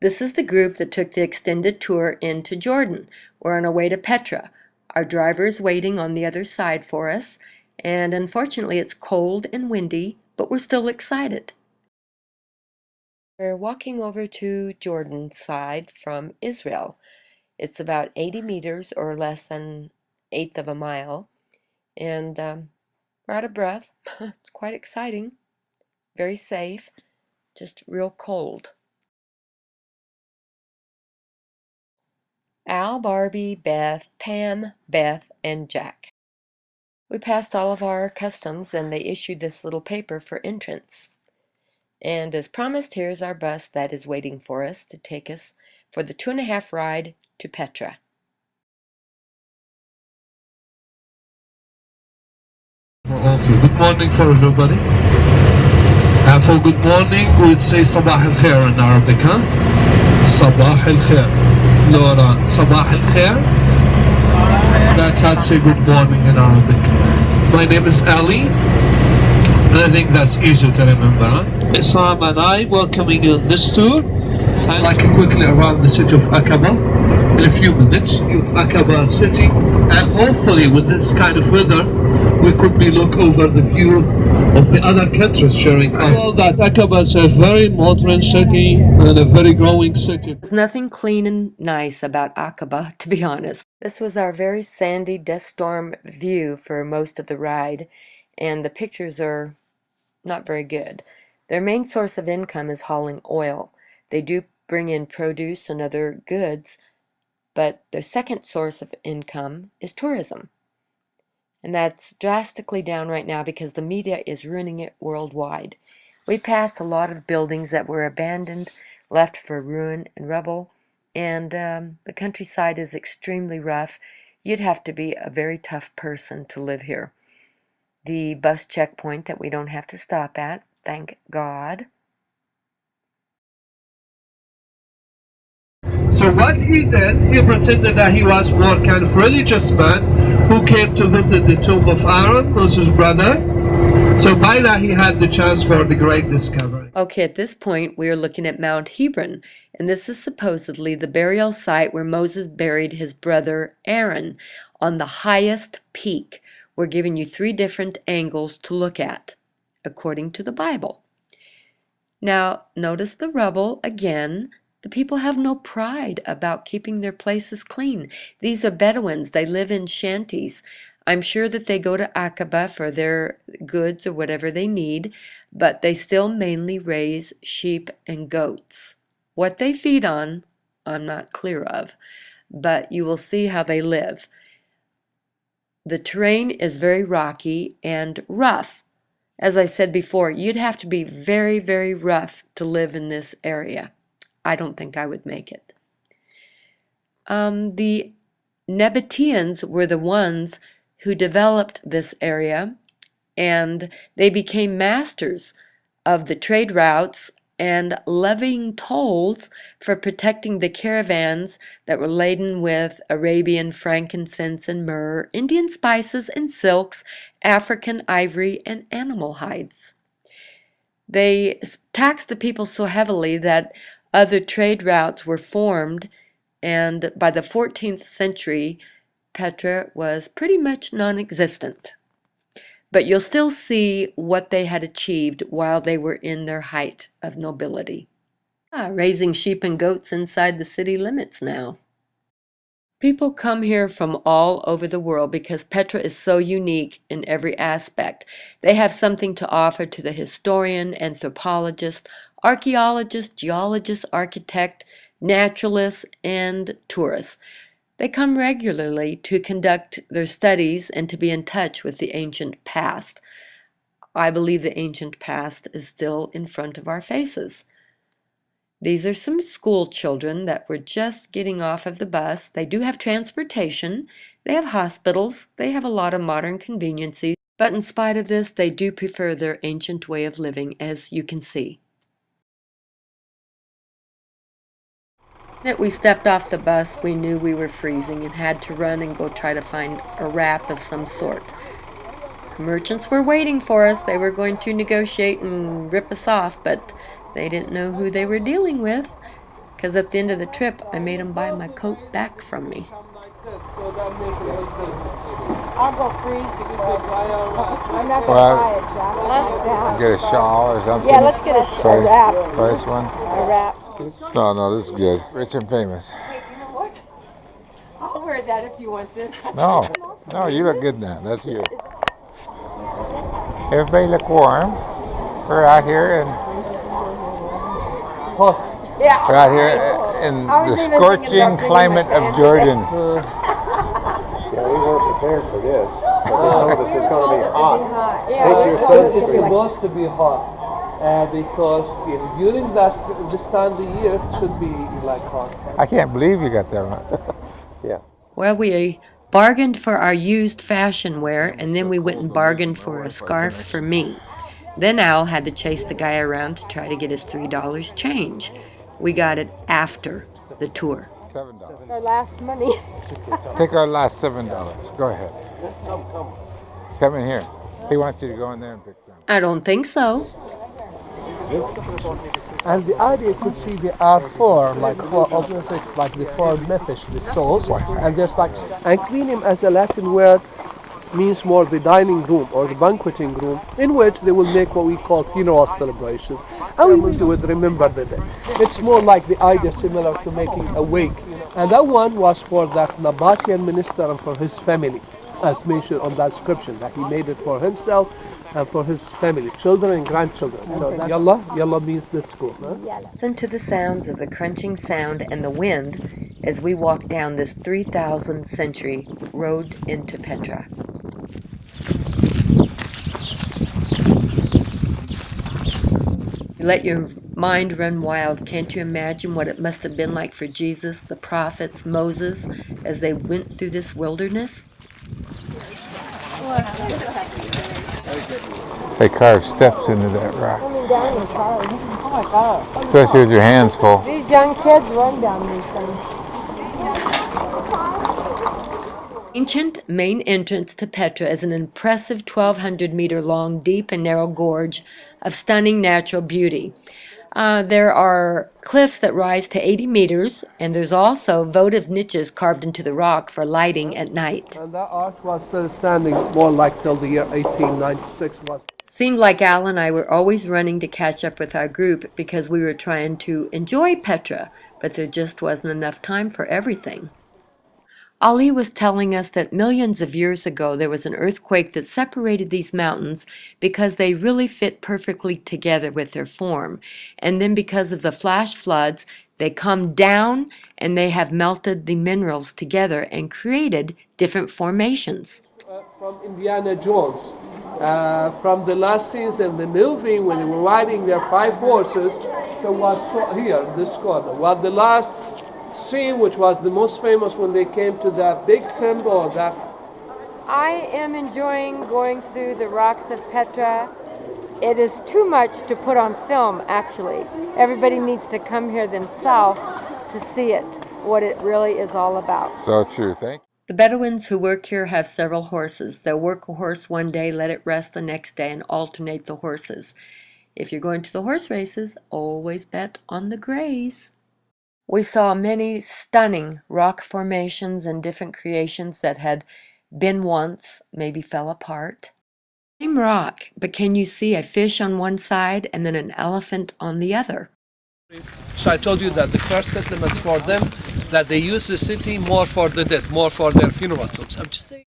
This is the group that took the extended tour into Jordan. We're on our way to Petra. Our driver is waiting on the other side for us, and unfortunately it's cold and windy, but we're still excited. We're walking over to Jordan's side from Israel. It's about 80 meters or less than an eighth of a mile, and we're out of breath. It's quite exciting, very safe, just real cold. Al, Barbie, Beth, Pam, Beth, and Jack. We passed all of our customs and they issued this little paper for entrance. And as promised, here's our bus that is waiting for us to take us for the 2.5 ride to Petra. Good morning for everybody. For good morning, we'd say صباح الخير in Arabic, huh? صباح الخير. Laura, صباح الخير. That's how to say good morning in Arabic. My name is Ali, and I think that's easy to remember. Huh? Islam and I welcoming you on this tour. I'd like to quickly around the city of Aqaba in a few minutes. Of Aqaba city, and hopefully with this kind of weather, we could be look over the view of the other countries sharing us. Well, that Aqaba is a very modern city and a very growing city. There's nothing clean and nice about Aqaba, to be honest. This was our very sandy dust storm view for most of the ride, and the pictures are not very good. Their main source of income is hauling oil. They do bring in produce and other goods, but their second source of income is tourism. And that's drastically down right now because the media is ruining it worldwide. We passed a lot of buildings that were abandoned, left for ruin and rubble, and the countryside is extremely rough. You'd have to be a very tough person to live here. The bus checkpoint that we don't have to stop at, thank God. So what he did, he pretended that he was more kind of religious man who came to visit the tomb of Aaron, Moses' brother. So by that he had the chance for the great discovery. Okay, at this point we are looking at Mount Hebron, and this is supposedly the burial site where Moses buried his brother Aaron on the highest peak. We're giving you 3 different angles to look at, according to the Bible. Now, notice the rubble again. The people have no pride about keeping their places clean. These are Bedouins. They live in shanties. I'm sure that they go to Aqaba for their goods or whatever they need, but they still mainly raise sheep and goats. What they feed on, I'm not clear of, but you will see how they live. The terrain is very rocky and rough. As I said before, you'd have to be very, very rough to live in this area. I don't think I would make it. The Nabateans were the ones who developed this area, and they became masters of the trade routes and levying tolls for protecting the caravans that were laden with Arabian frankincense and myrrh, Indian spices and silks, African ivory, and animal hides. They taxed the people so heavily that other trade routes were formed, and by the 14th century, Petra was pretty much non-existent. But you'll still see what they had achieved while they were in their height of nobility. Raising sheep and goats inside the city limits now. People come here from all over the world because Petra is so unique in every aspect. They have something to offer to the historian, anthropologist, archaeologist, geologist, architect, naturalist, and tourist. They come regularly to conduct their studies and to be in touch with the ancient past. I believe the ancient past is still in front of our faces. These are some school children that were just getting off of the bus. They do have transportation, they have hospitals, they have a lot of modern conveniences, but in spite of this, they do prefer their ancient way of living, as you can see. That we stepped off the bus, we knew we were freezing and had to run and go try to find a wrap of some sort. The merchants were waiting for us. They were going to negotiate and rip us off, but they didn't know who they were dealing with because at the end of the trip, I made them buy my coat back from me. I'll go freeze because I'm not going to buy it, Jack. Huh? Get a shawl or something. Yeah, let's get a wrap. First one? A wrap. No, this is good. Rich and famous. Hey, you know what? I'll wear that if you want this. No, you look good now. That's you. Everybody look warm. We're out here in Hot. Yeah. we're out here in the scorching climate of Jordan. Yeah, we weren't prepared for this. We told us it's going to be hot. Yeah, It's supposed to be hot because during this time of the year it should be like hot. I can't believe you got that one. Yeah. Well, we bargained for our used fashion wear, and then we went and bargained for a scarf for me. Then Al had to chase the guy around to try to get his $3 change. We got it after the tour. $7. our last money. Take our last $7. Go ahead. Come in here. He wants you to go in there and pick some. I don't think so. And the idea you could see there are four objects like the four methods, the souls, and there's and cleaning as a Latin word means more the dining room or the banqueting room in which they will make what we call funeral celebrations. And we would remember the day. It's more like the idea similar to making a wake. And that one was for that Nabatean minister and for his family, as mentioned on that description, that he made it for himself and for his family, children and grandchildren. So that's Yalla means let's go. Huh? Listen to the sounds of the crunching sound and the wind as we walk down this 3,000 century road into Petra. Let your mind run wild. Can't you imagine what it must have been like for Jesus, the prophets, Moses, as they went through this wilderness? They carved steps into that rock. Coming down the car. Oh my God. Especially with your hands full. These young kids run down these things. Ancient main entrance to Petra is an impressive 1,200-meter long, deep and narrow gorge of stunning natural beauty. There are cliffs that rise to 80 meters, and there's also votive niches carved into the rock for lighting at night. And that arch was still standing more like till the year 1896 was. Seemed like Al and I were always running to catch up with our group because we were trying to enjoy Petra, but there just wasn't enough time for everything. Ali was telling us that millions of years ago there was an earthquake that separated these mountains because they really fit perfectly together with their form. And then because of the flash floods, they come down and they have melted the minerals together and created different formations. From Indiana Jones, from the last scenes in the movie when they were riding their 5 horses. So what here, this corner, what the last scene, which was the most famous when they came to that big temple, that. I am enjoying going through the rocks of Petra. It is too much to put on film, actually. Everybody needs to come here themselves to see it, what it really is all about. So true. Thank you. The Bedouins who work here have several horses. They'll work a horse one day, let it rest the next day, and alternate the horses. If you're going to the horse races, always bet on the grays. We saw many stunning rock formations and different creations that had been once, maybe fell apart. Same rock, but can you see a fish on one side and then an elephant on the other? So I told you that the first settlements for them, that they use the city more for the dead, more for their funeral tombs. I'm just saying.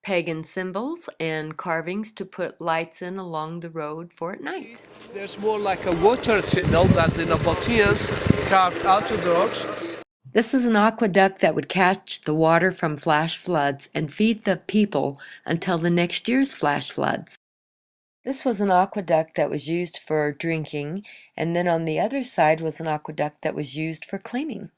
Pagan symbols and carvings to put lights in along the road for at night. There's more like a water tunnel that the Nabateans carved out of the rocks. This is an aqueduct that would catch the water from flash floods and feed the people until the next year's flash floods. This was an aqueduct that was used for drinking, and then on the other side was an aqueduct that was used for cleaning.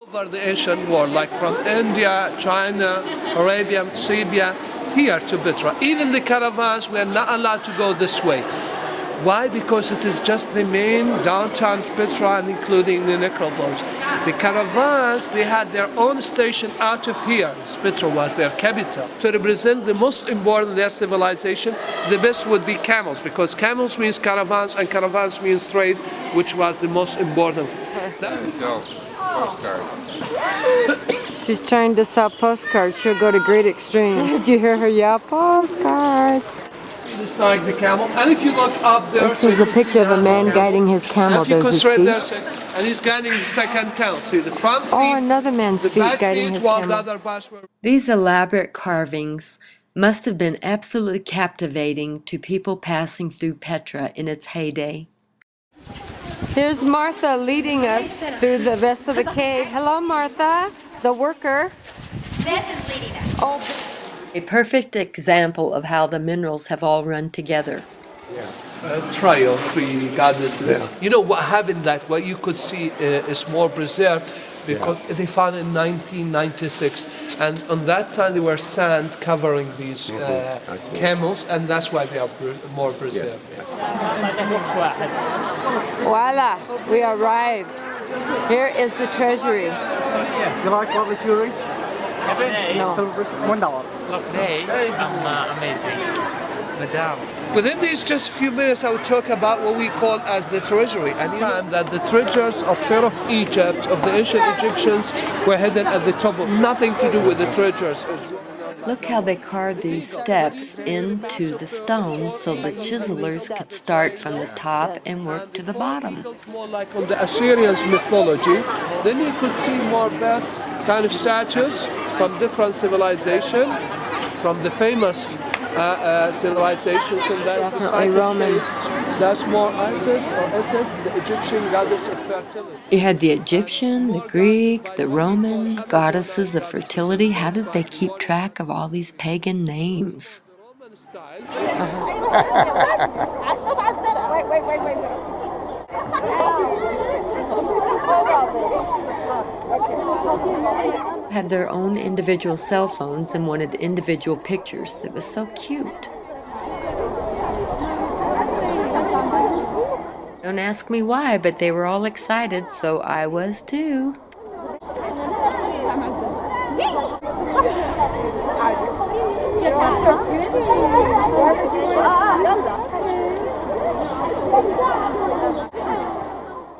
Over the ancient world, like from India, China, Arabia, Syria, here to Petra. Even the caravans were not allowed to go this way. Why? Because it is just the main downtown of Petra and including the necropolis. The caravans, they had their own station out of here. Petra was their capital. To represent the most important their civilization, the best would be camels, because camels means caravans and caravans means trade, which was the most important. She's trying to sell postcards. She'll go to great extremes. Did you hear her yell? Postcards. It's like the camel, and if you look up there, This is a picture of a man guiding his camel. if you There's his consider there, feet. and he's guiding the second camel. See the front feet, Oh, another man's the feet back guiding feet, his while the camel. other parts were. These elaborate carvings must have been absolutely captivating to people passing through Petra in its heyday. Here's Martha leading us through the rest of the cave. Hello, Martha, the worker. Beth is leading us. Oh, A perfect example of how the minerals have all run together. Trio, three goddesses. You know what happened that what you could see is more preserved because they found in 1996, and on that time there were sand covering these camels, and that's why they are more preserved. voila, we arrived. Here is the treasury. You like lovely jewelry? No. Silver $1. Hey, amazing. Madame. Within these just few minutes, I will talk about what we call as the treasury. And time that the treasures of Pharaoh of Egypt, of the ancient Egyptians, were hidden at the top of nothing to do with the treasures. Look how they carved these steps into the stone so the chiselers could start from the top and work to the bottom. It's more like on the Assyrians mythology. Then you could see more Beth kind of statues from different civilizations, from the famous civilizations in that Definitely Roman. That's more Isis or Isis, the Egyptian goddess of fertility. You had the Egyptian, the Greek, the Roman goddesses of fertility. How did they keep track of all these pagan names? Roman style. Had their own individual cell phones and wanted individual pictures. That was so cute. Don't ask me why, but they were all excited, so I was too.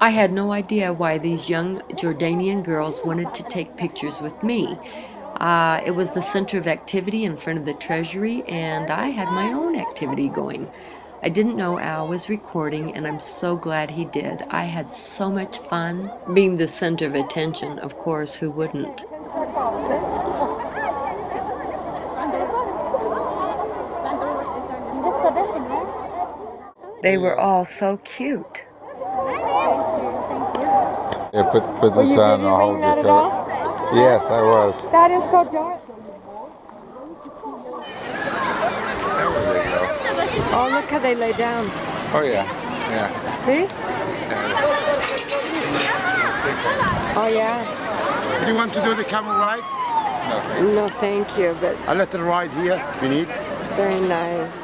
I had no idea why these young Jordanian girls wanted to take pictures with me. It was the center of activity in front of the treasury, and I had my own activity going. I didn't know Al was recording, and I'm so glad he did. I had so much fun being the center of attention. Of course, who wouldn't? They were all so cute. Yeah, put this on. I'll hold your coat. Yes, I was. That is so dark. Oh, look how they lay down. Oh yeah, yeah. See? Oh, yeah. Do you want to do the camel ride? No, thank you, but A little ride here, if you need. very nice.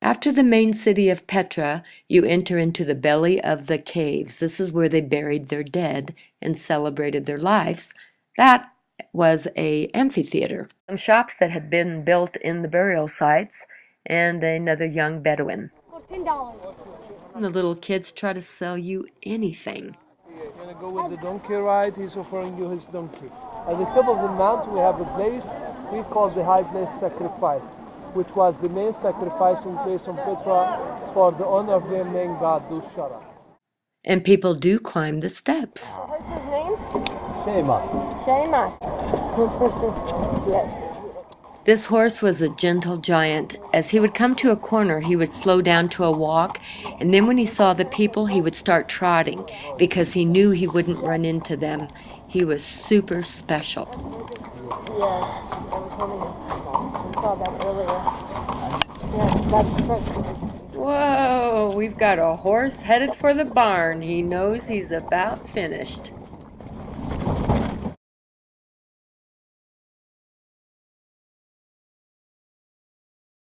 After the main city of Petra, you enter into the belly of the caves. This is where they buried their dead and celebrated their lives. That was an amphitheater. Some shops that had been built in the burial sites, and another young Bedouin. The little kids try to sell you anything. You're going to go with the donkey ride, he's offering you his donkey. At the top of the mountain we have a place we call the high place sacrifice, which was the main sacrificing place on Petra for the honor of their main god, Dushara. And people do climb the steps. What's his name? Seamus. Seamus. Yes. This horse was a gentle giant. As he would come to a corner, he would slow down to a walk, and then when he saw the people, he would start trotting because he knew he wouldn't run into them. He was super special. Yes, I saw that earlier. Yes, that's perfect. Whoa, we've got a horse headed for the barn. He knows he's about finished.